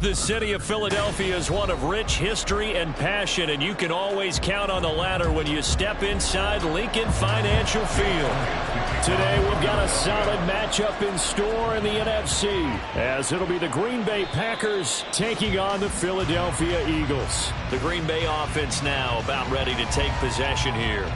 The city of Philadelphia is one of rich history and passion, and you can always count on the latter when you step inside Lincoln Financial Field. Today, we've got a solid matchup in store in the NFC, as it'll be the Green Bay Packers taking on the Philadelphia Eagles. The Green Bay offense now about ready to take possession here.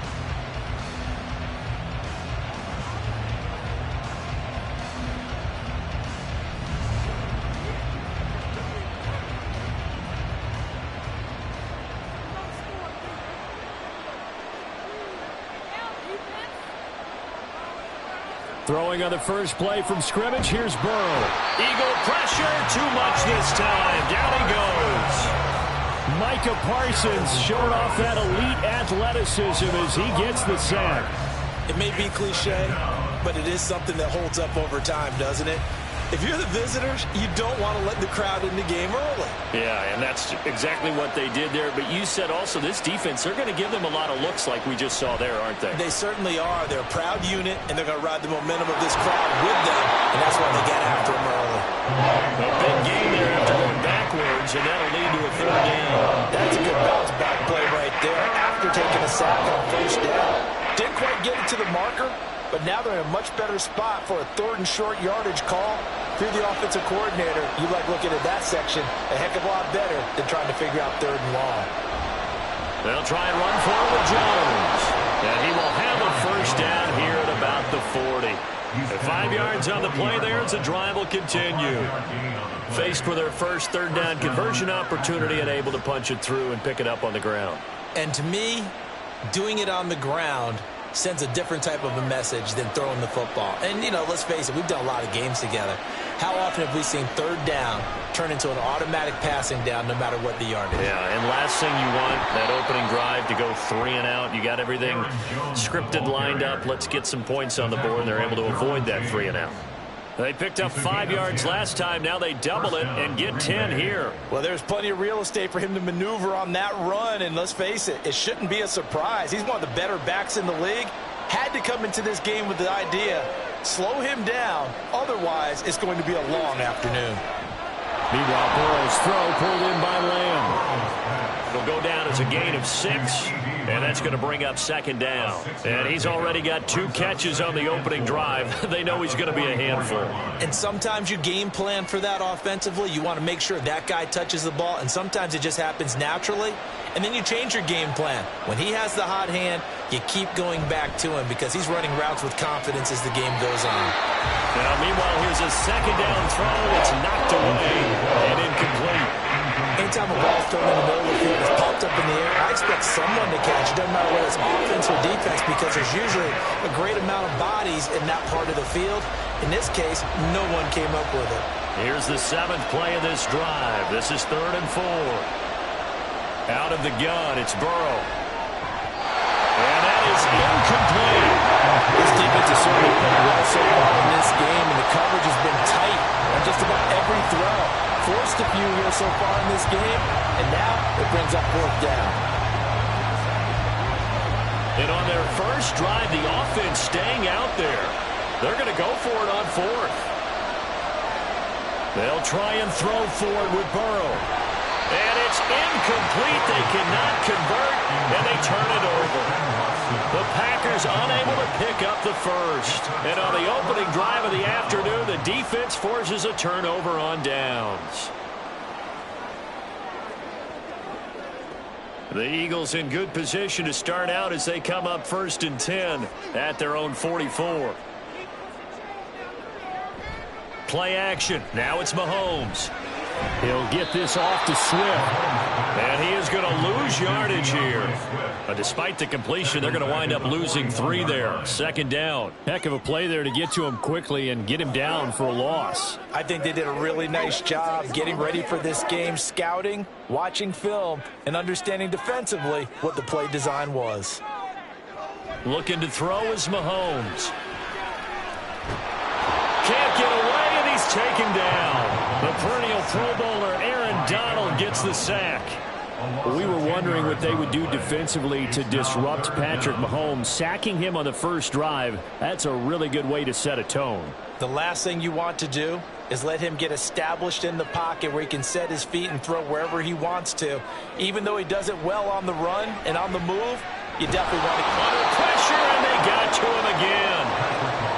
Throwing on the first play from scrimmage, here's Burrow. Eagle pressure, too much this time. Down he goes. Micah Parsons showing off that elite athleticism as he gets the sack. It may be cliche, but it is something that holds up over time, doesn't it? If you're the visitors, you don't want to let the crowd in the game early. Yeah, and that's exactly what they did there. But you said also this defense, they're going to give them a lot of looks like we just saw there, aren't they? They certainly are. They're a proud unit, and they're going to ride the momentum of this crowd with them, and that's why they get after them early. A big game there after going backwards, and that'll lead to a third down. That's a good bounce-back play right there after taking a sack on first down. Didn't quite get it to the marker, but now they're in a much better spot for a third and short yardage call. If you're the offensive coordinator, you like looking at that section a heck of a lot better than trying to figure out third and long. They'll try and run for it with Jones. And he will have a first down here at about the 40. At 5 yards on the play there as the drive will continue. Faced with their first third down conversion opportunity and able to punch it through and pick it up on the ground. And to me, doing it on the ground sends a different type of a message than throwing the football. And, you know, let's face it, we've done a lot of games together. How often have we seen third down turn into an automatic passing down no matter what the yardage? Yeah, and last thing you want, that opening drive to go 3 and out. You got everything scripted, lined up. Let's get some points on the board. They're able to avoid that 3 and out. They picked up 5 yards last time. Now they double it and get 10 here. Well, there's plenty of real estate for him to maneuver on that run. And let's face it, it shouldn't be a surprise. He's one of the better backs in the league. Had to come into this game with the idea, slow him down. Otherwise, it's going to be a long afternoon. Meanwhile, Burrow's throw pulled in by Lamb. It'll go down as a gain of 6. And that's going to bring up second down. And he's already got 2 catches on the opening drive. They know he's going to be a handful. And sometimes you game plan for that offensively. You want to make sure that guy touches the ball. And sometimes it just happens naturally. And then you change your game plan. When he has the hot hand, you keep going back to him because he's running routes with confidence as the game goes on. Now, meanwhile, here's a second down throw. It's knocked away and incomplete. Anytime a ball's thrown in the middle of the field, it's popped up in the air, I expect someone to catch it. Doesn't matter whether it's offense or defense because there's usually a great amount of bodies in that part of the field. In this case, no one came up with it. Here's the 7th play of this drive. This is 3rd and 4. Out of the gun, it's Burrow. And that is incomplete. This defense has certainly played well so far in this game, and the coverage has been tight on just about every throw. Forced a few here so far in this game, and now it brings up 4th down. And on their first drive, the offense staying out there. They're going to go for it on 4th. They'll try and throw for it with Burrow. And it's incomplete. They cannot convert, and they turn it over. The Packers unable to pick up the first. And on the opening drive of the afternoon, the defense forces a turnover on downs. The Eagles in good position to start out as they come up 1st and 10 at their own 44. Play action. Now it's Mahomes. He'll get this off to Swift. And he is going to lose yardage here. Despite the completion, they're going to wind up losing 3 there. 2nd down. Heck of a play there to get to him quickly and get him down for a loss. I think they did a really nice job getting ready for this game, scouting, watching film, and understanding defensively what the play design was. Looking to throw is Mahomes. Can't get away, and he's taken down. The perennial Pro Bowler Aaron Donald gets the sack. We were wondering what they would do defensively to disrupt Patrick Mahomes. Sacking him on the first drive, that's a really good way to set a tone. The last thing you want to do is let him get established in the pocket where he can set his feet and throw wherever he wants to. Even though he does it well on the run and on the move, you definitely want to under pressure, and they got to him again.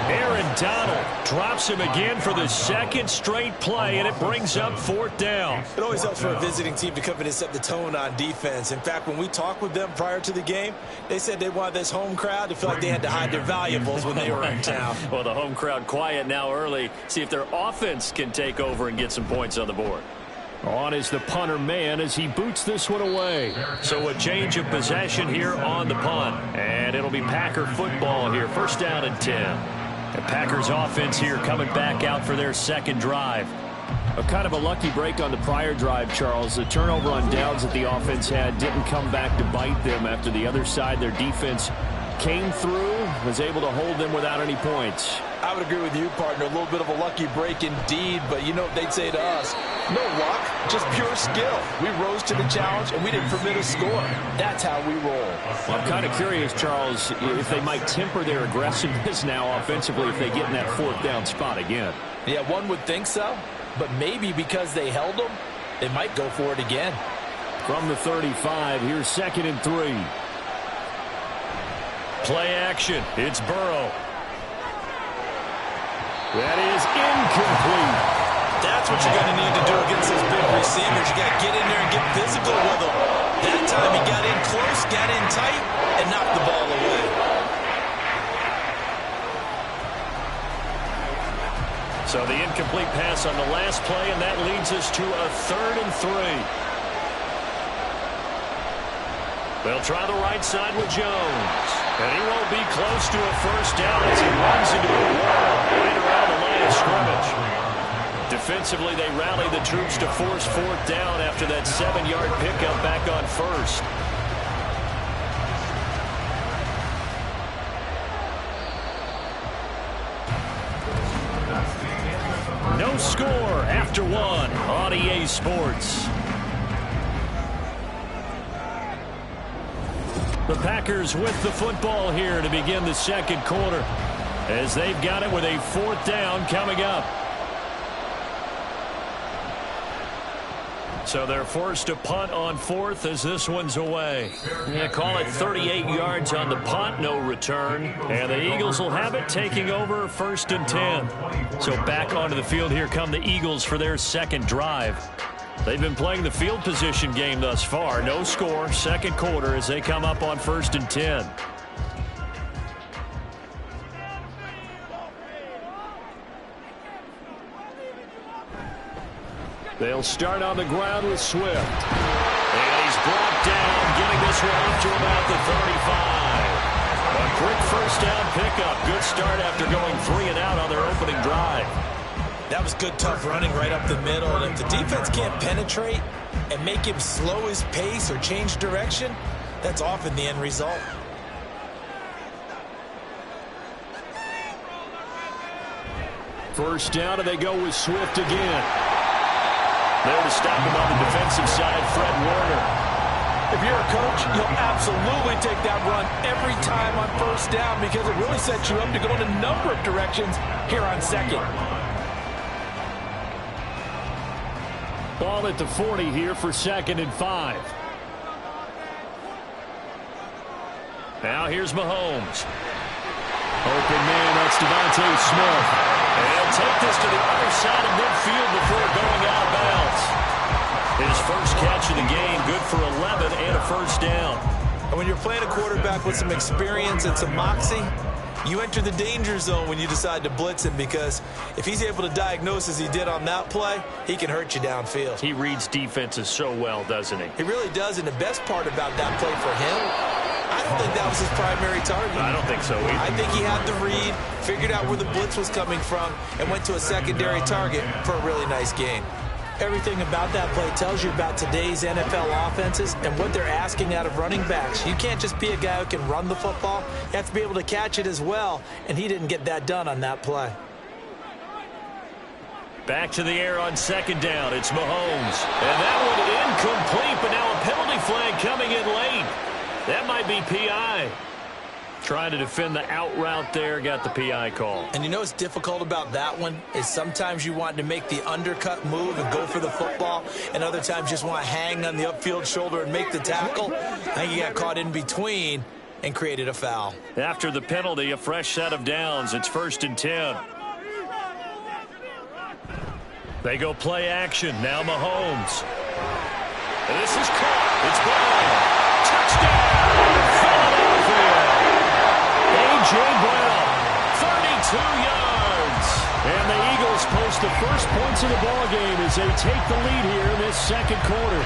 Aaron Donald drops him again for the second straight play, and it brings up fourth down. It always helps for a visiting team to come in and set the tone on defense. In fact, when we talked with them prior to the game, they said they wanted this home crowd to feel like they had to hide their valuables when they were in town. Well, the home crowd quiet now early. See if their offense can take over and get some points on the board. On is the punter man as he boots this one away. So a change of possession here on the punt. And it'll be Packer football here. First down and 10. The Packers offense here coming back out for their second drive. A kind of a lucky break on the prior drive, Charles. The turnover on downs that the offense had didn't come back to bite them after the other side. Their defense came through, was able to hold them without any points. I would agree with you, partner. A little bit of a lucky break indeed, but you know what they'd say to us? No luck, just pure skill. We rose to the challenge, and we didn't permit a score. That's how we roll. Well, I'm kind of curious, Charles, if they might temper their aggressiveness now offensively if they get in that fourth down spot again. Yeah, one would think so, but maybe because they held them, they might go for it again. From the 35, here's 2nd and 3. Play action. It's Burrow. That is incomplete. That's what you're going to need to do against those big receivers. You got to get in there and get physical with them. That time he got in close, got in tight, and knocked the ball away. So the incomplete pass on the last play, and that leads us to a 3rd and 3. They'll try the right side with Jones. And he won't be close to a first down as he runs into a wall right around the line of scrimmage. Defensively, they rally the troops to force fourth down after that 7-yard pickup back on first. No score after 1 on EA Sports. The Packers with the football here to begin the second quarter as they've got it with a fourth down coming up. So they're forced to punt on fourth as this one's away. Yeah, call it 38 yards on the punt, no return. And the Eagles will have it taking over 1st and 10. So back onto the field here come the Eagles for their second drive. They've been playing the field position game thus far. No score, second quarter as they come up on 1st and 10. They'll start on the ground with Swift. And he's brought down, getting this one up to about the 35. A quick first down pickup. Good start after going 3 and out on their opening drive. That was good, tough running right up the middle. And if the defense can't penetrate and make him slow his pace or change direction, that's often the end result. First down, and they go with Swift again. There to stop him on the defensive side, Fred Warner. If you're a coach, you'll absolutely take that run every time on first down because it really sets you up to go in a number of directions here on second. Ball at the 40 here for 2nd and 5. Now here's Mahomes. Open man, that's Devontae Smith. And he'll take this to the other side of midfield before going out of bounds. His first catch of the game, good for 11 and a first down. And when you're playing a quarterback with some experience and some moxie, you enter the danger zone when you decide to blitz him because if he's able to diagnose as he did on that play, he can hurt you downfield. He reads defenses so well, doesn't he? He really does, and the best part about that play for him, I don't think that was his primary target. I don't think so either. I think he had the read, figured out where the blitz was coming from, and went to a secondary target for a really nice gain. Everything about that play tells you about today's NFL offenses and what they're asking out of running backs. You can't just be a guy who can run the football. You have to be able to catch it as well, and he didn't get that done on that play. Back to the air on second down. It's Mahomes. And that one incomplete, but now a penalty flag coming in late. That might be PI. Trying to defend the out route there, got the PI call. And you know what's difficult about that one is sometimes you want to make the undercut move and go for the football, and other times you just want to hang on the upfield shoulder and make the tackle. I think he got caught in between and created a foul. After the penalty, a fresh set of downs. It's 1st and 10. They go play action. Now Mahomes. And this is caught. It's Brown. Touchdown, Philadelphia. A.J. Brown, 32 yards. And the Eagles post the first points of the ballgame as they take the lead here in this second quarter.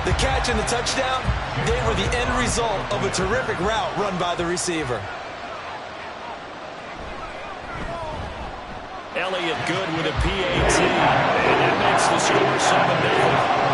The catch and the touchdown, they were the end result of a terrific route run by the receiver. Elliott good with a PAT, and that makes the score 7-0.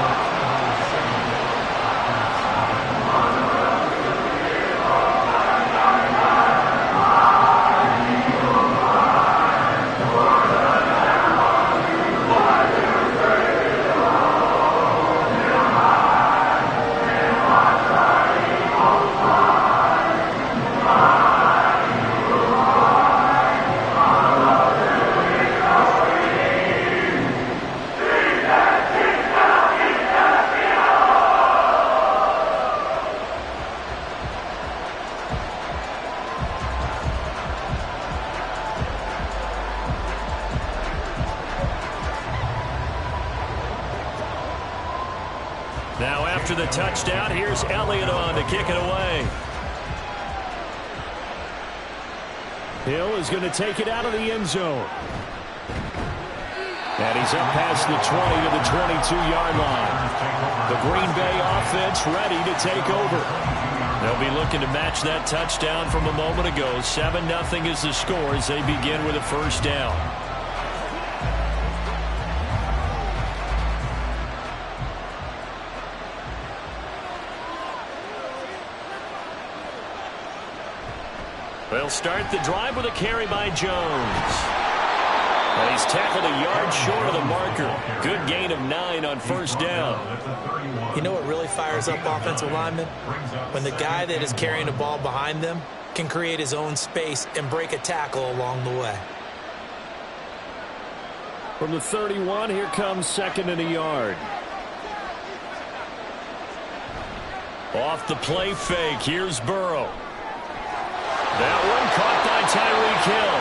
Now after the touchdown, here's Elliott on to kick it away. Hill is going to take it out of the end zone. And he's up past the 20 to the 22-yard line. The Green Bay offense ready to take over. They'll be looking to match that touchdown from a moment ago. 7-0 is the score as they begin with a first down. They'll start the drive with a carry by Jones. And he's tackled a yard short of the marker. Good gain of 9 on first down. You know what really fires up offensive linemen? When the guy that is carrying the ball behind them can create his own space and break a tackle along the way. From the 31, here comes 2nd and a yard. Off the play fake, here's Burrow. That one caught by Tyreek Hill.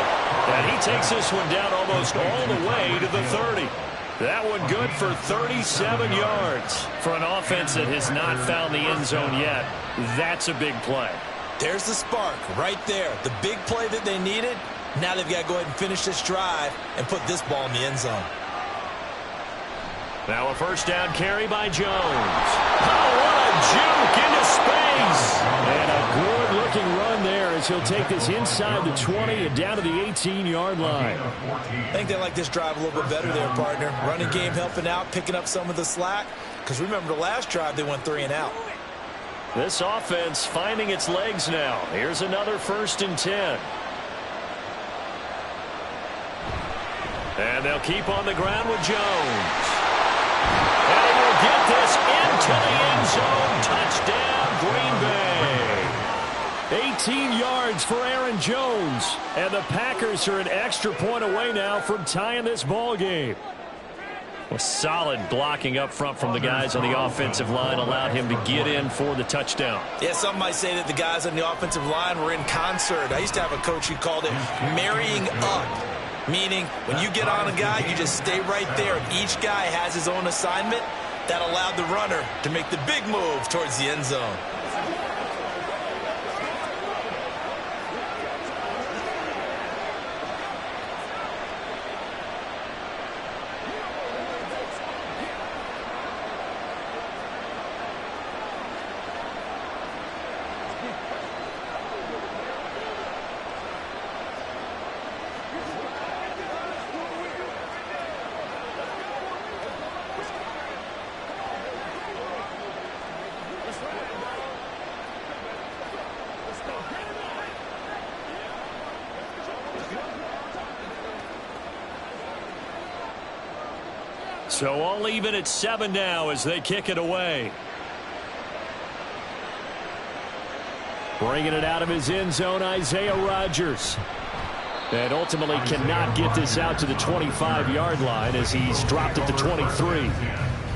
And he takes this one down almost all the way to the 30. That one good for 37 yards. For an offense that has not found the end zone yet, that's a big play. There's the spark right there. The big play that they needed. Now they've got to go ahead and finish this drive and put this ball in the end zone. Now a first down carry by Jones. Oh, what a juke into space. And a good-looking run there as he'll take this inside the 20 and down to the 18-yard line. I think they like this drive a little bit better there, partner. Running game helping out, picking up some of the slack. Because remember the last drive, they went 3 and out. This offense finding its legs now. Here's another 1st and 10. And they'll keep on the ground with Jones. And he will get this into the end zone. Touchdown, Green Bay. 18 yards for Aaron Jones. And the Packers are an extra point away now from tying this ball game. Well, solid blocking up front from the guys on the offensive line allowed him to get in for the touchdown. Yeah, some might say that the guys on the offensive line were in concert. I used to have a coach who called it marrying up. Meaning, when you get on a guy, you just stay right there. Each guy has his own assignment. That allowed the runner to make the big move towards the end zone. So all even at 7 now as they kick it away. Bringing it out of his end zone, Isaiah Rodgers. And ultimately cannot get this out to the 25-yard line as he's dropped at the 23.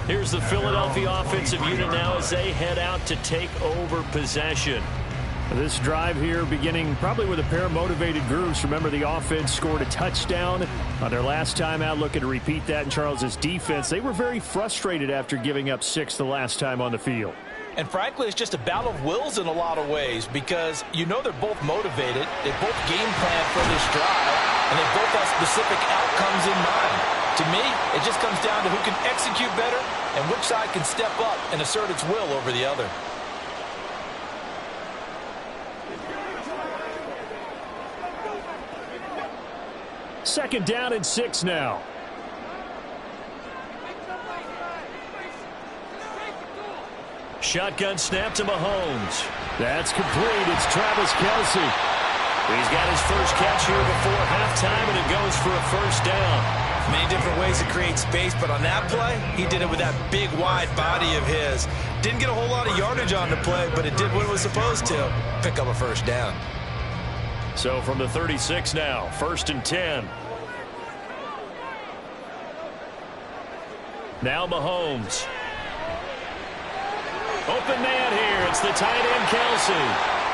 Here's the Philadelphia offensive unit now as they head out to take over possession. This drive here beginning probably with a pair of motivated groups. Remember, the offense scored a touchdown on their last time out, looking to repeat that in Charles's defense. They were very frustrated after giving up 6 the last time on the field. And frankly, it's just a battle of wills in a lot of ways because you know they're both motivated. They both game plan for this drive, and they both have specific outcomes in mind. To me, it just comes down to who can execute better and which side can step up and assert its will over the other. Second down and 6 now. Shotgun snap to Mahomes. That's complete. It's Travis Kelce. He's got his first catch here before halftime, and it goes for a first down. Many different ways to create space, but on that play, he did it with that big, wide body of his. Didn't get a whole lot of yardage on the play, but it did what it was supposed to. Pick up a first down. So from the 36 now, 1st and 10. Now Mahomes. Open man here. It's the tight end, Kelce.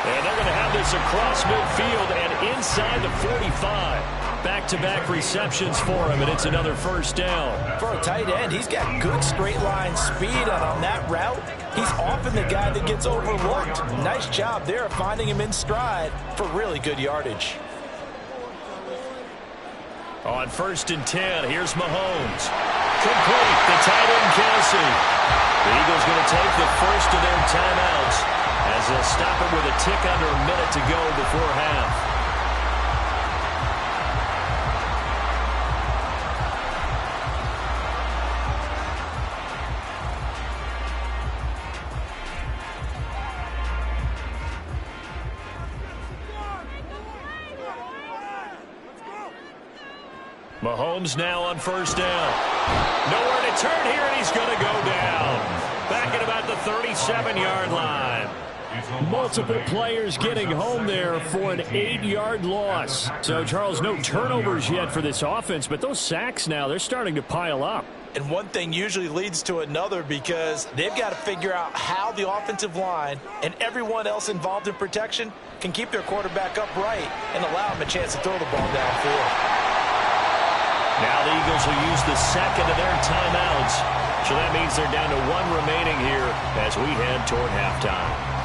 And they're going to have this across midfield and inside the 45. Back-to-back receptions for him, and it's another first down. For a tight end, he's got good straight-line speed, and on that route, he's often the guy that gets overlooked. Nice job there of finding him in stride for really good yardage. On 1st and 10, here's Mahomes. Complete, the tight end, Kelce. The Eagles going to take the first of their timeouts as they'll stop it with a tick under a minute to go before half. Mahomes now on 1st down. Nowhere to turn here, and he's going to go down. Back at about the 37-yard line. Multiple players getting home there for an 8-yard loss. So, Charles, no turnovers yet for this offense, but those sacks now, they're starting to pile up. And one thing usually leads to another because they've got to figure out how the offensive line and everyone else involved in protection can keep their quarterback upright and allow him a chance to throw the ball downfield. Now the Eagles will use the second of their timeouts. So that means they're down to 1 remaining here as we head toward halftime.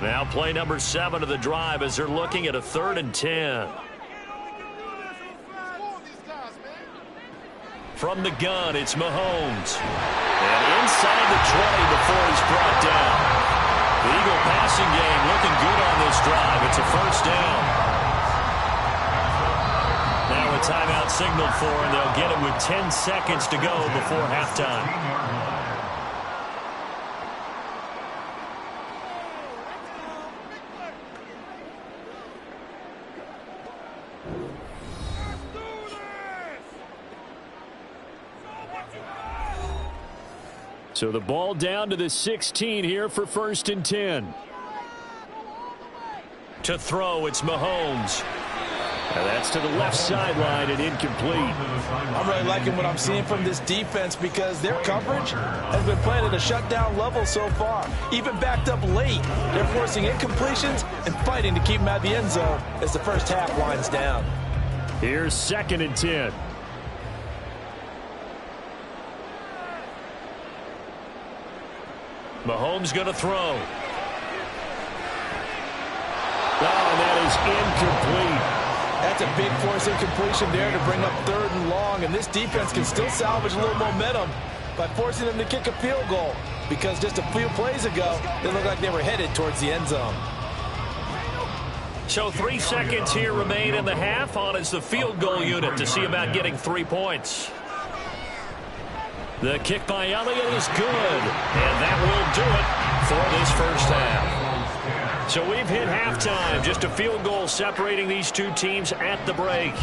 Now play number 7 of the drive as they're looking at a 3rd and 10. From the gun, it's Mahomes. And inside the 20 before he's brought down. The Eagle passing game looking good on this drive. It's a first down. Now a timeout signaled for, and they'll get it with 10 seconds to go before halftime. So the ball down to the 16 here for 1st and 10. To throw, it's Mahomes. Now that's to the left sideline and incomplete. I'm really liking what I'm seeing from this defense because their coverage has been playing at a shutdown level so far. Even backed up late, they're forcing incompletions and fighting to keep them out of the end zone as the first half winds down. Here's 2nd and 10. Mahomes going to throw. Oh, that is incomplete. That's a big force incompletion there to bring up 3rd and long, and this defense can still salvage a little momentum by forcing them to kick a field goal because just a few plays ago, they looked like they were headed towards the end zone. So 3 seconds here remain in the half. On is the field goal unit to see about getting 3 points. The kick by Elliott is good, and that will do it for this first half. So we've hit halftime, just a field goal separating these two teams at the break.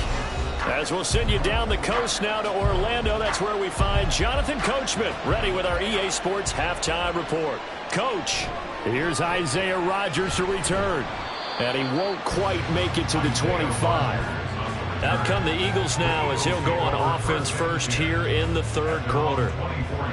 As we'll send you down the coast now to Orlando, that's where we find Jonathan Coachman, ready with our EA Sports Halftime Report. Coach, here's Isaiah Rodgers to return, and he won't quite make it to the 25. Out come the Eagles now as he'll go on offense first here in the third quarter.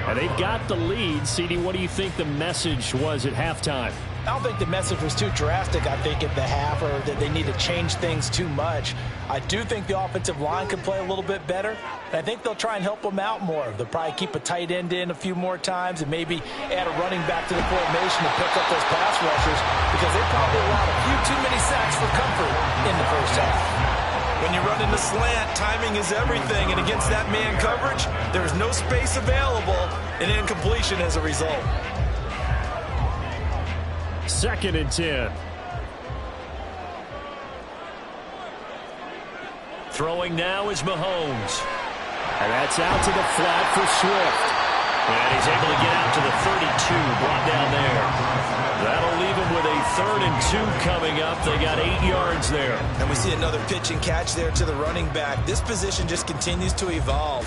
And they've got the lead. CD, what do you think the message was at halftime? I don't think the message was too drastic, I think, at the half, or that they need to change things too much. I do think the offensive line could play a little bit better, and I think they'll try and help them out more. They'll probably keep a tight end in a few more times and maybe add a running back to the formation to pick up those pass rushers, because they probably allowed a few too many sacks for comfort in the first half. When you run in the slant, timing is everything, and against that man coverage, there's no space available, and incompletion as a result. 2nd and 10. Throwing now is Mahomes. And that's out to the flat for Swift. And he's able to get out to the 32, brought down there. That'll leave him with a 3rd and 2 coming up. They got 8 yards there. And we see another pitch and catch there to the running back. This position just continues to evolve.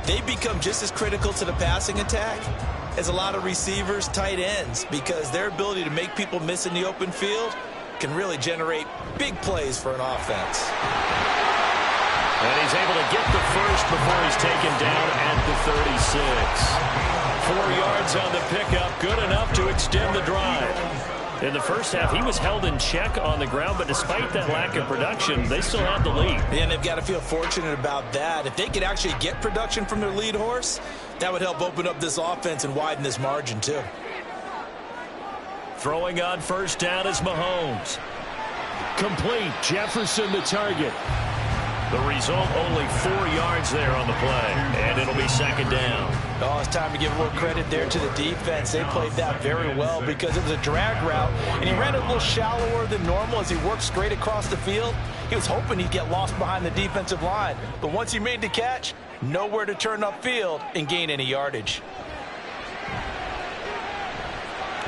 They become just as critical to the passing attack as a lot of receivers, tight ends, because their ability to make people miss in the open field can really generate big plays for an offense. And he's able to get the first before he's taken down at the 36. 4 yards on the pickup, good enough to extend the drive. In the first half, he was held in check on the ground, but despite that lack of production, they still had the lead. Yeah, and they've got to feel fortunate about that. If they could actually get production from their lead horse, that would help open up this offense and widen this margin, too. Throwing on first down is Mahomes. Complete. Jefferson the target. The result, only 4 yards there on the play, and it'll be 2nd down. Oh, it's time to give a little credit there to the defense. They played that very well because it was a drag route, and he ran it a little shallower than normal as he worked straight across the field. He was hoping he'd get lost behind the defensive line, but once he made the catch, nowhere to turn upfield and gain any yardage.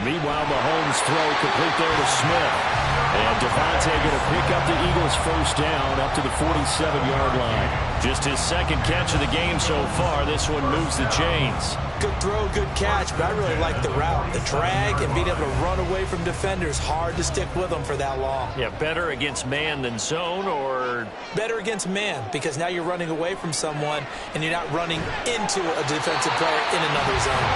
Meanwhile, Mahomes' throw complete there to Smith. And Devontae going to pick up the Eagles' first down up to the 47-yard line. Just his 2nd catch of the game so far. This one moves the chains. Good throw, good catch, but I really like the route. The drag and being able to run away from defenders, hard to stick with them for that long. Yeah, better against man than zone, or? Better against man, because now you're running away from someone and you're not running into a defensive player in another zone.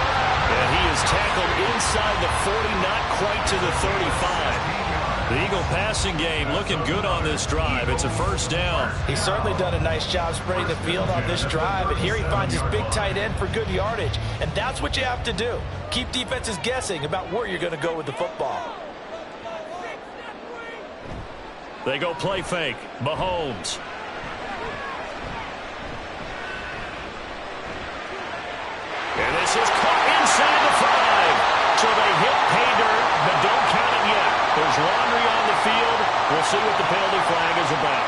And he is tackled inside the 40, not quite to the 35. The Eagle passing game looking good on this drive. It's a first down. He's certainly done a nice job spreading the field on this drive, and here he finds his big tight end for good yardage. And that's what you have to do. Keep defenses guessing about where you're going to go with the football. They go play fake. Mahomes. And this is caught inside the 5. So they hit pay dirt, but don't count it yet. There's laundry on the field. We'll see what the penalty flag is about.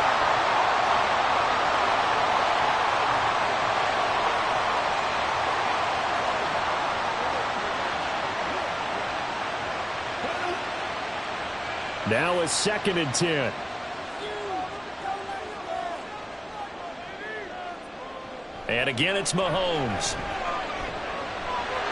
Now a 2nd and 10. And again, it's Mahomes.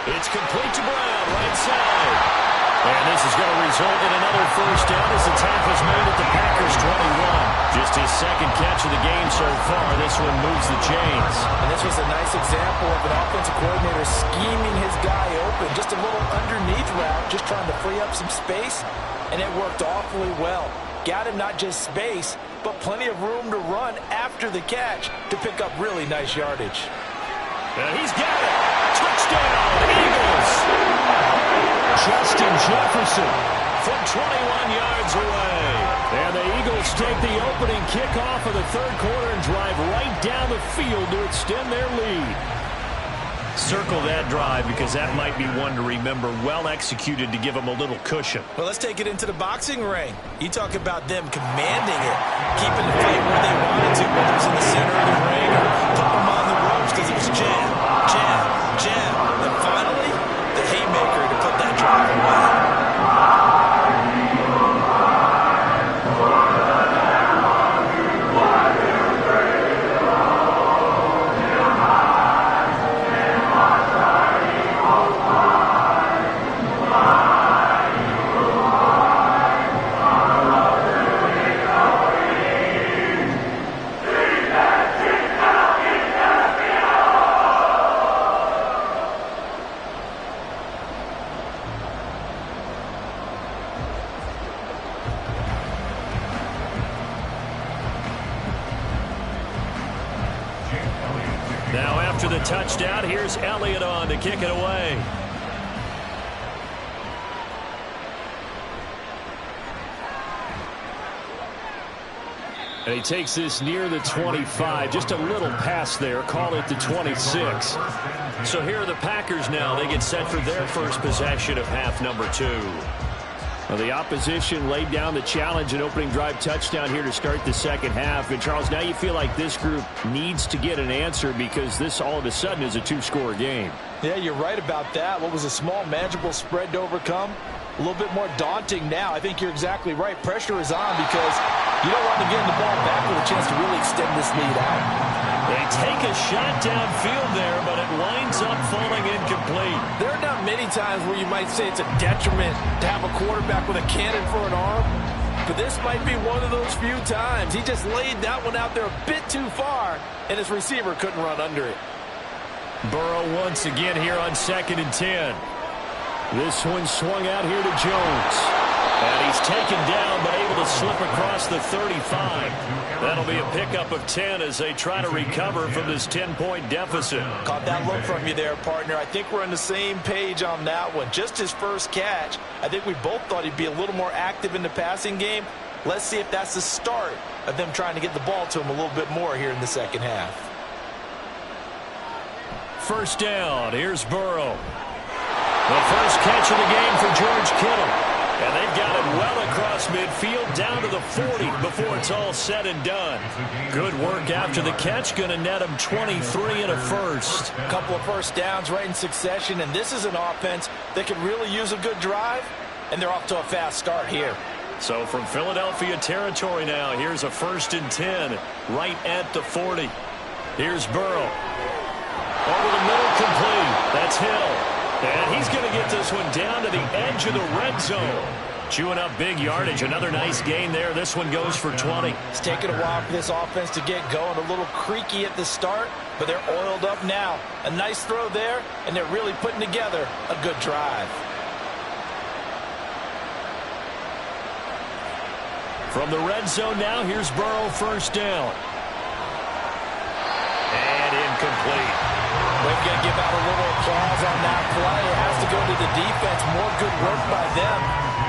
It's complete to Brown, right side. And this is going to result in another first down as the tackle's made at the Packers' 21. Just his 2nd catch of the game so far. This one moves the chains. And this was a nice example of an offensive coordinator scheming his guy open. Just a little underneath route, just trying to free up some space. And it worked awfully well. Got him not just space, but plenty of room to run after the catch to pick up really nice yardage. And he's got it. Touchdown, Eagles. Justin Jefferson from 21 yards away. And the Eagles take the opening kickoff of the third quarter and drive right down the field to extend their lead. Circle that drive because that might be one to remember. Well executed to give them a little cushion. Well, let's take it into the boxing ring. You talk about them commanding it, keeping the fight where they wanted to, whether it's in the center of the ring or putting them on the ropes because it was jab, jab, jab. to the touchdown. Here's Elliott on to kick it away. And he takes this near the 25. Just a little pass there. Call it the 26. So here are the Packers now. They get set for their first possession of half number 2. Well, the opposition laid down the challenge and opening drive touchdown here to start the second half. And, Charles, now you feel like this group needs to get an answer because this all of a sudden is a 2-score game. Yeah, you're right about that. What was a small, manageable spread to overcome? A little bit more daunting now. I think you're exactly right. Pressure is on because you don't want to get the ball back with a chance to really extend this lead out. They take a shot downfield there, but it winds up falling incomplete. There are not many times where you might say it's a detriment to have a quarterback with a cannon for an arm, but this might be one of those few times. He just laid that one out there a bit too far, and his receiver couldn't run under it. Burrow once again here on 2nd and 10. This one swung out here to Jones. And he's taken down, but able to slip across the 35. That'll be a pickup of 10 as they try to recover from this 10-point deficit. Caught that look from you there, partner. I think we're on the same page on that one. Just his first catch. I think we both thought he'd be a little more active in the passing game. Let's see if that's the start of them trying to get the ball to him a little bit more here in the second half. First down. Here's Burrow. The first catch of the game for George Kittle. And they've got it well across midfield down to the 40 before it's all said and done. Good work after the catch. Going to net him 23 and a first. A couple of first downs right in succession, and this is an offense that could really use a good drive, and they're off to a fast start here. So from Philadelphia territory now, here's a 1st and 10 right at the 40. Here's Burrow. Over the middle, complete. That's Hill. And he's going to get this one down to the edge of the red zone. Chewing up big yardage. Another nice gain there. This one goes for 20. It's taken a while for this offense to get going. A little creaky at the start, but they're oiled up now. A nice throw there, and they're really putting together a good drive. From the red zone now, here's Burrow, first down. And incomplete. We're going to give out a little applause on that play. It has to go to the defense. More good work by them.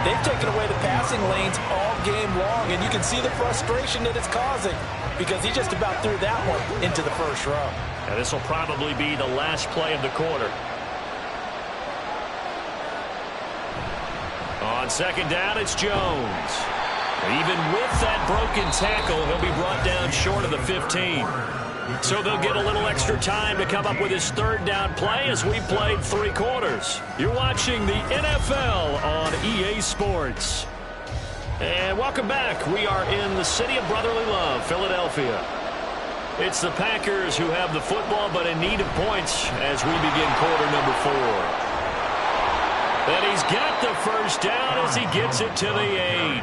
They've taken away the passing lanes all game long, and you can see the frustration that it's causing because he just about threw that one into the first row. And this will probably be the last play of the quarter. On second down, it's Jones. Even with that broken tackle, he'll be brought down short of the 15. So they'll get a little extra time to come up with his third down play as we played 3 quarters. You're watching the NFL on EA Sports. And welcome back. We are in the city of brotherly love, Philadelphia. It's the Packers who have the football but in need of points as we begin quarter number 4. And he's got the first down as he gets it to the 8.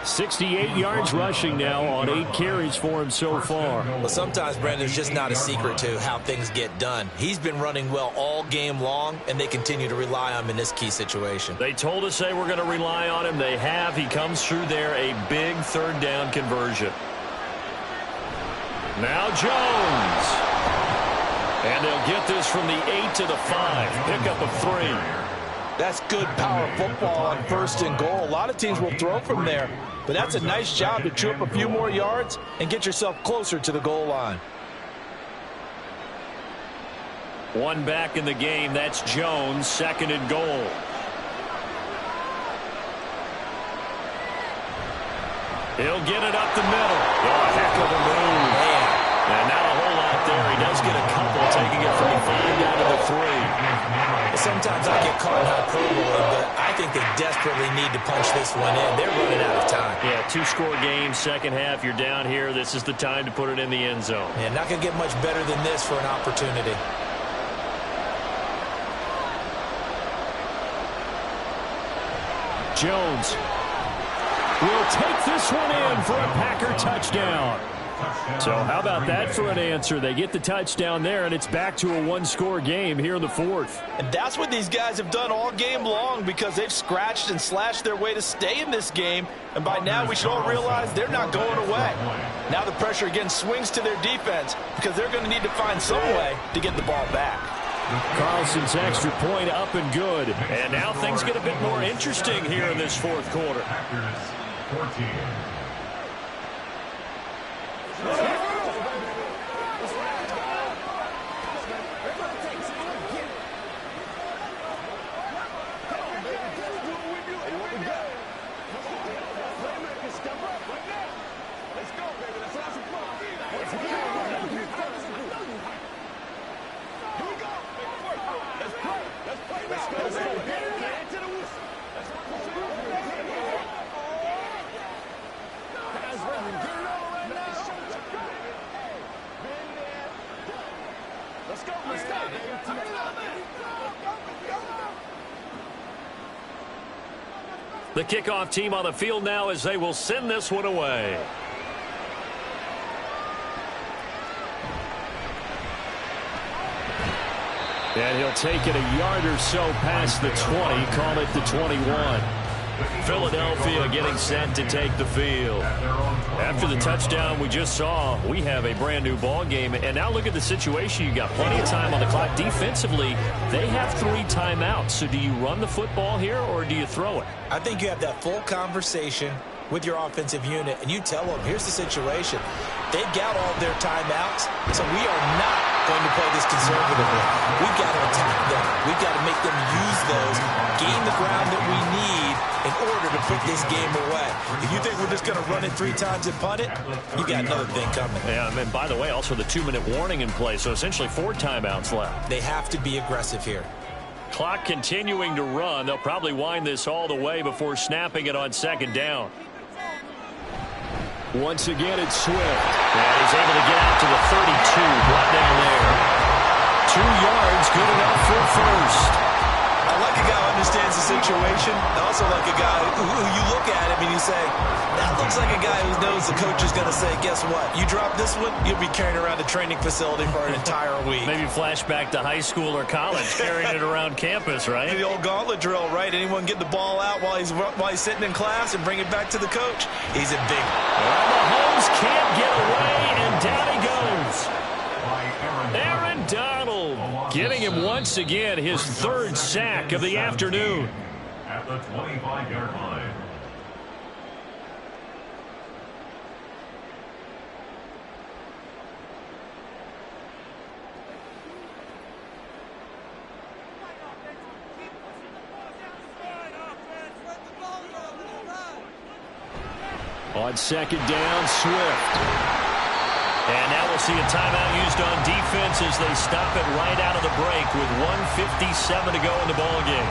68 yards rushing now on 8 carries for him so far. Well, sometimes, Brandon, it's just not a secret to how things get done. He's been running well all game long, and they continue to rely on him in this key situation. They told us they were going to rely on him. They have. He comes through there, a big third down conversion. Now Jones. And they'll get this from the 8 to the 5. Pickup of 3. That's good power football on 1st and goal. A lot of teams will throw from there, but that's a nice job to chew up a few more yards and get yourself closer to the goal line. One back in the game. That's Jones, 2nd and goal. He'll get it up the middle. Oh, heck of a move. And now a whole lot there. He does get a couple, taking it from the 5 down to the 3. Sometimes I get caught in hyperbole, but I think they desperately need to punch this one in. They're running out of time. Yeah, 2-score game, second half. You're down here. This is the time to put it in the end zone. Yeah, not going to get much better than this for an opportunity. Jones will take this one in for a Packer touchdown. So how about that for an answer? They get the touchdown there, and it's back to a one-score game here in the fourth. And that's what these guys have done all game long, because they've scratched and slashed their way to stay in this game. And by now, we should all realize they're not going away. Now the pressure again swings to their defense, because they're going to need to find some way to get the ball back. Carlson's extra point up and good. And now things get a bit more interesting here in this fourth quarter. The kickoff team on the field now as they will send this one away. And he'll take it a yard or so past the 20, call it the 21. Philadelphia getting set to take the field. After the touchdown we just saw, we have a brand new ball game. And now look at the situation. You got plenty of time on the clock. Defensively, they have 3 timeouts. So do you run the football here or do you throw it? I think you have that full conversation with your offensive unit, and you tell them, here's the situation. They've got all their timeouts, so we are not going to play this conservatively. We've got to attack them. We've got to make them use those, gain the ground that we need in order to put this game away. If you think we're just going to run it 3 times and punt it, you got another thing coming. Yeah, and by the way, also the 2-minute warning in play, so essentially 4 timeouts left. They have to be aggressive here. Clock continuing to run. They'll probably wind this all the way before snapping it on second down. Once again, it's Swift. And he's able to get out to the 32, right down there. 2 yards, good enough for first. I like a guy who understands the situation. I also like a guy who you look at him and you say, that looks like a guy who knows the coach is going to say, guess what? You drop this one, you'll be carrying around a training facility for an entire week. Maybe flashback to high school or college, carrying it around campus, right? The old gauntlet drill, right? Anyone get the ball out while he's sitting in class and bring it back to the coach? He's a big one. Well, Mahomes can't get away, and down he goes. Aaron Donald getting him once again his 3rd sack of the afternoon. At the 25-yard line. On second down, Swift. And now we'll see a timeout used on defense as they stop it right out of the break with 1:57 to go in the ball game.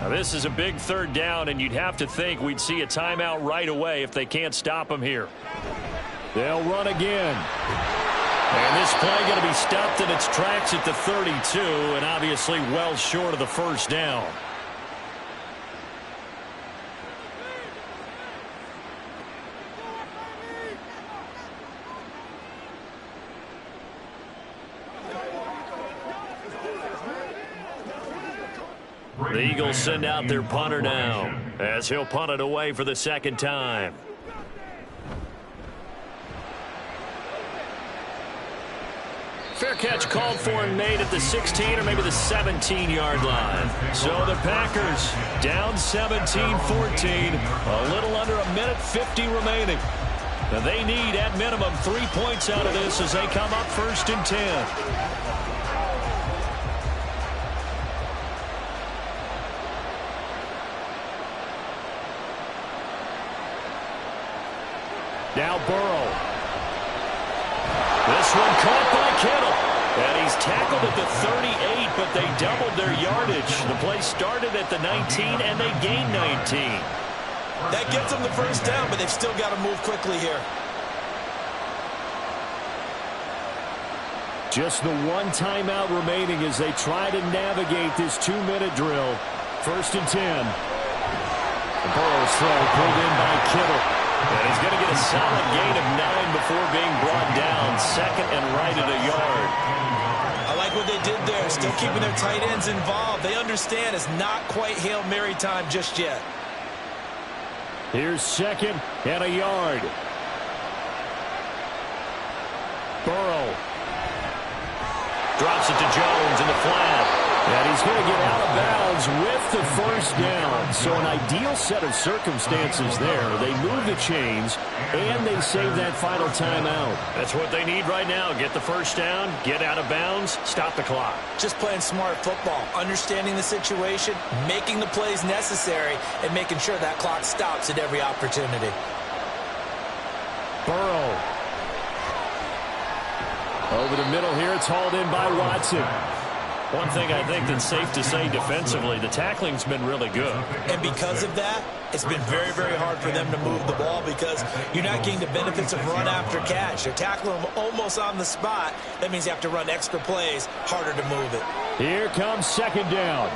Now this is a big 3rd down, and you'd have to think we'd see a timeout right away if they can't stop them here. They'll run again. And this play going to be stopped in its tracks at the 32, and obviously well short of the first down. The Eagles send out their punter now, as he'll punt it away for the 2nd time. Fair catch called for and made at the 16 or maybe the 17-yard line. So the Packers down 17-14, a little under a minute 50 remaining. Now they need at minimum 3 points out of this as they come up 1st and 10. Now Burrow. This one caught by Kittle. And he's tackled at the 38, but they doubled their yardage. The play started at the 19, and they gained 19. That gets them the first down, but they've still got to move quickly here. Just the one timeout remaining as they try to navigate this 2-minute drill. 1st and 10. Burrow's throw pulled in by Kittle. And he's going to get a solid gain of 9 before being brought down. 2nd and right at a yard. I like what they did there, still keeping their tight ends involved. They understand it's not quite Hail Mary time just yet. Here's 2nd and a yard. Burrow. Drops it to Jones in the flat. And he's going to get out of bounds with the 1st down. So an ideal set of circumstances there. They move the chains, and they save that final timeout. That's what they need right now. Get the 1st down, get out of bounds, stop the clock. Just playing smart football, understanding the situation, making the plays necessary, and making sure that clock stops at every opportunity. Burrow. Over the middle here, it's hauled in by Watson. One thing I think that's safe to say defensively, the tackling's been really good. And because of that, it's been very, very hard for them to move the ball because you're not getting the benefits of run after catch. They're tackling them almost on the spot. That means you have to run extra plays, harder to move it. Here comes 2nd down.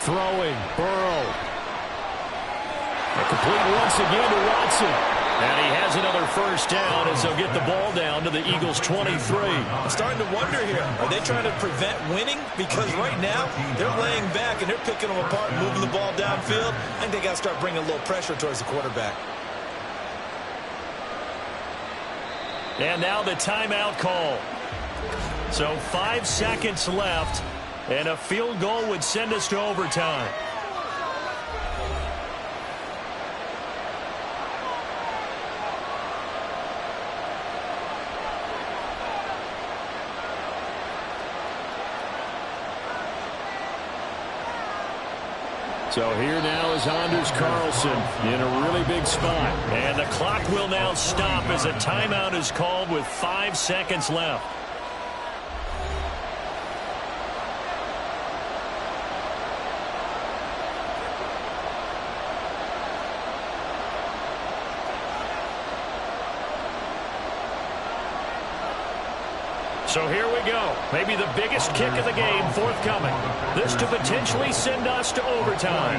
Throwing, Burrow. A complete once again to Watson. And he has another 1st down as they'll get the ball down to the Eagles' 23. I'm starting to wonder here, are they trying to prevent winning? Because right now, they're laying back and they're picking them apart, moving the ball downfield. I think they got to start bringing a little pressure towards the quarterback. And now the timeout call. So 5 seconds left, and a field goal would send us to overtime. So here now is Anders Carlson in a really big spot. And the clock will now stop as a timeout is called with 5 seconds left. So here we go. Maybe the biggest kick of the game forthcoming. This to potentially send us to overtime.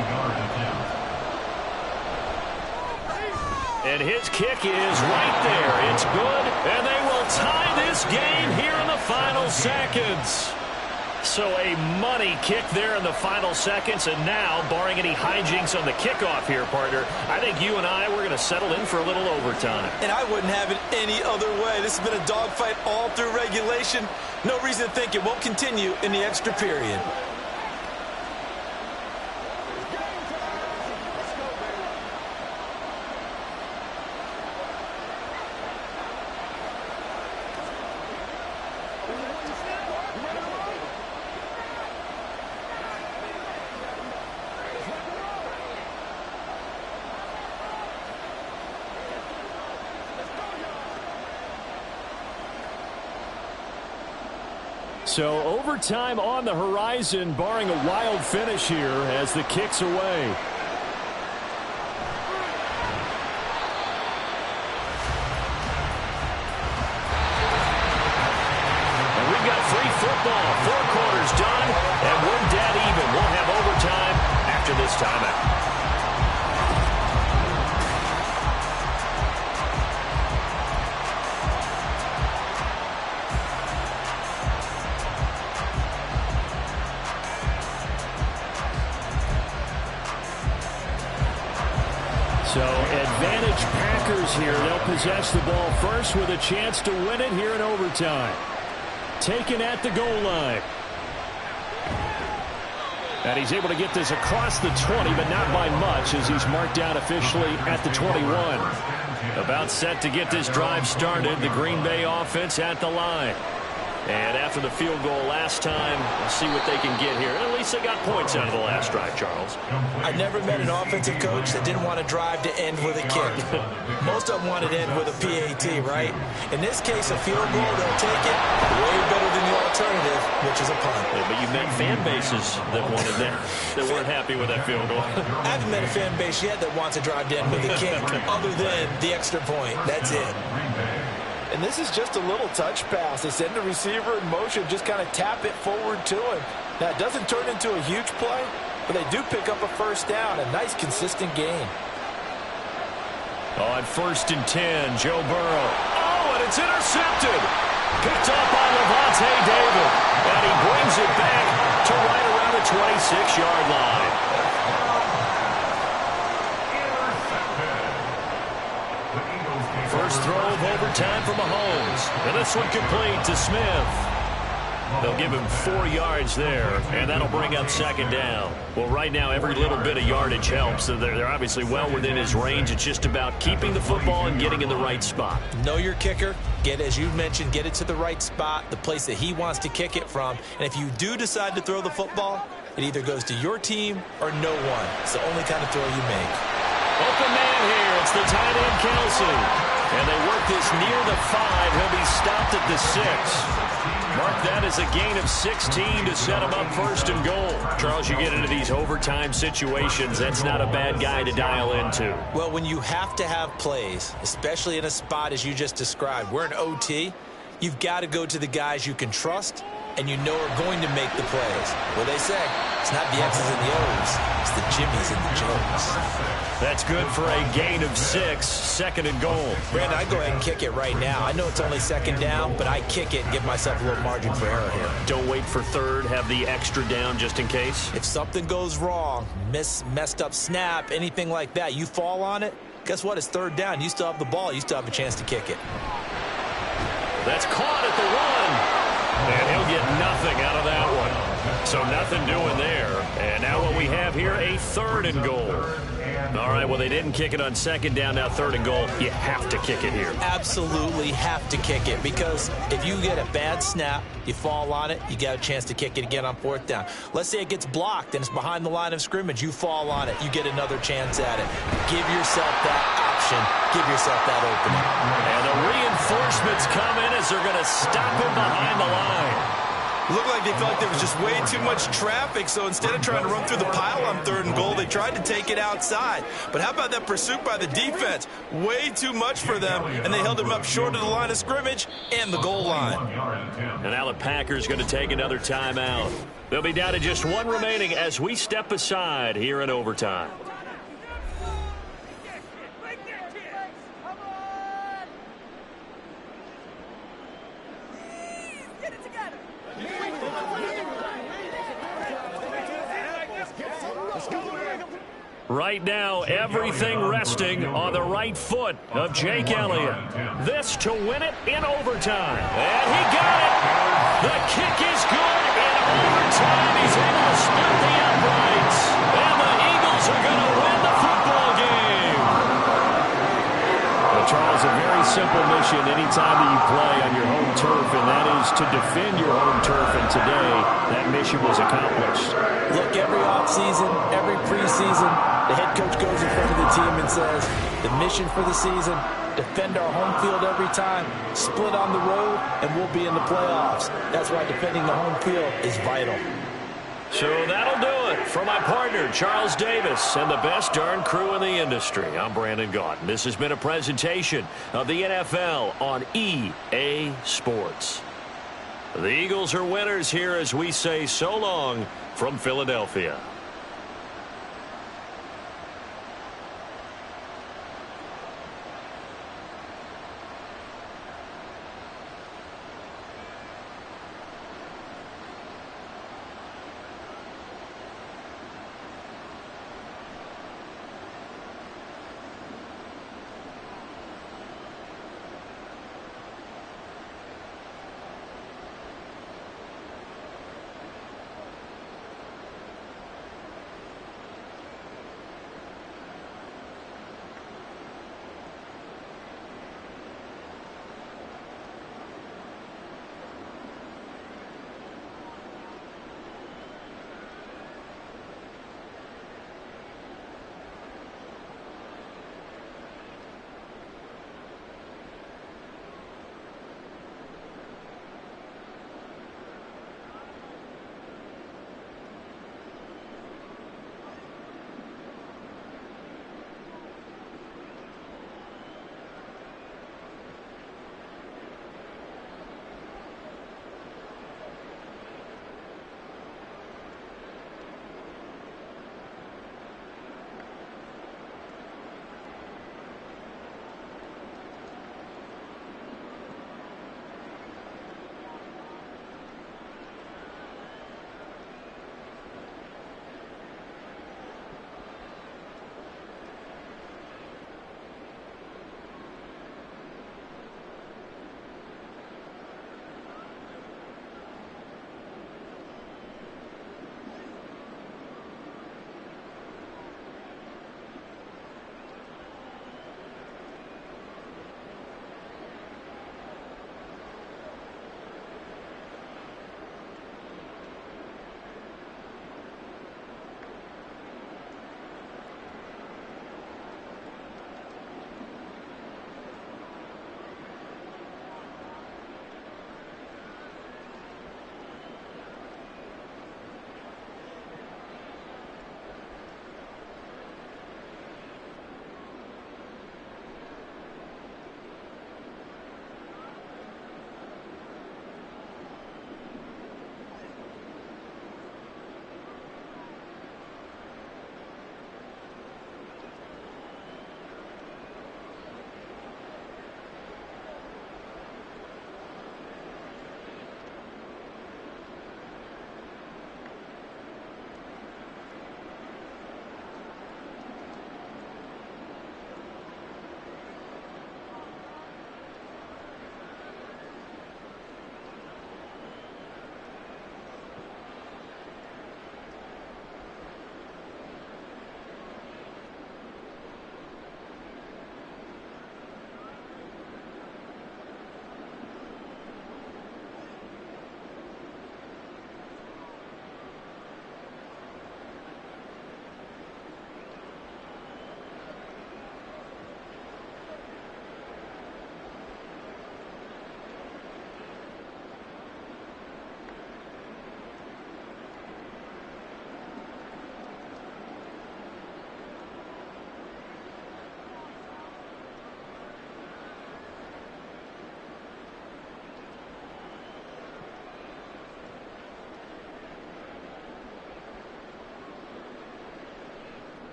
And his kick is right there. It's good, and they will tie this game here in the final seconds. So a money kick there in the final seconds, and now, barring any hijinks on the kickoff here, partner, I think you and I, we're going to settle in for a little overtime. And I wouldn't have it any other way. This has been a dogfight all through regulation. No reason to think it won't continue in the extra period. So overtime on the horizon, barring a wild finish here as the kick's away. And we've got free football. 4 quarters done, and we're dead even. We'll have overtime after this timeout. So advantage Packers here. They'll possess the ball first with a chance to win it here in overtime. Taken at the goal line. And he's able to get this across the 20, but not by much as he's marked out officially at the 21. About set to get this drive started. The Green Bay offense at the line. And after the field goal last time, we'll see what they can get here. At least they got points out of the last drive, Charles. I never met an offensive coach that didn't want to drive to end with a kick. Most of them wanted to end with a PAT, right? In this case, a field goal, they'll take it way better than the alternative, which is a punt. Yeah, but you met fan bases that wanted that, that weren't happy with that field goal. I haven't met a fan base yet that wants to drive to end with a kick other than the extra point. That's it. And And this is just a little touch pass. They send the receiver in motion, just kind of tap it forward to him. Now, it doesn't turn into a huge play, but they do pick up a first down. A nice, consistent gain. On 1st and 10, Joe Burrow. Oh, and it's intercepted. Picked up by Levante David. And he brings it back to right around the 26-yard line. First throw of overtime for Mahomes. And this one complete to Smith. They'll give him 4 yards there, and that'll bring up 2nd down. Well, right now, every little bit of yardage helps. So they're obviously well within his range. It's just about keeping the football and getting in the right spot. Know your kicker. As you mentioned, get it to the right spot, the place that he wants to kick it from. And if you do decide to throw the football, it either goes to your team or no one. It's the only kind of throw you make. Open man here. It's the tight end, Kelsey. And they work this near the 5. He'll be stopped at the 6. Mark that as a gain of 16 to set him up 1st and goal. Charles, you get into these overtime situations, that's not a bad guy to dial into. Well, when you have to have plays, especially in a spot as you just described, we're in OT, you've got to go to the guys you can trust and you know are going to make the plays. Well, they say it's not the X's and the O's, it's the Jimmys and the Joes. That's good for a gain of 6, 2nd and goal. Brandon, I go ahead and kick it right now. I know it's only 2nd down, but I kick it and give myself a little margin for error here. Don't wait for 3rd, have the extra down just in case. If something goes wrong, messed up snap, anything like that, you fall on it, guess what? It's 3rd down. You still have the ball. You still have a chance to kick it. That's caught at the 1. And he'll get nothing out of that one. So nothing doing there. And now what we have here, a 3rd and goal. All right, well, they didn't kick it on 2nd down, now 3rd and goal. You have to kick it here. Absolutely have to kick it, because if you get a bad snap, you fall on it, you got a chance to kick it again on 4th down. Let's say it gets blocked and it's behind the line of scrimmage. You fall on it, you get another chance at it. Give yourself that option. Give yourself that opening. And the reinforcements come in as they're going to stop him behind the line. Looked like they felt like there was just way too much traffic, so instead of trying to run through the pile on 3rd and goal, they tried to take it outside. But how about that pursuit by the defense? Way too much for them, and they held him up short of the line of scrimmage and the goal line. And now the Packers going to take another timeout. They'll be down to just 1 remaining as we step aside here in overtime. Right now, everything resting on the right foot of Jake Elliott. This to win it in overtime. And he got it. The kick is good in overtime. He's able to split the uprights. And the Eagles are going to win the football game. Well, Charles, a very simple mission anytime that you play on your home turf, and that is to defend your home turf. And today, that mission was accomplished. Look, every offseason, every preseason, the head coach goes in front of the team and says, the mission for the season, defend our home field every time, split on the road, and we'll be in the playoffs. That's why defending the home field is vital. So that'll do it for my partner, Charles Davis, and the best darn crew in the industry. I'm Brandon Gaudin. This has been a presentation of the NFL on EA Sports. The Eagles are winners here as we say so long from Philadelphia.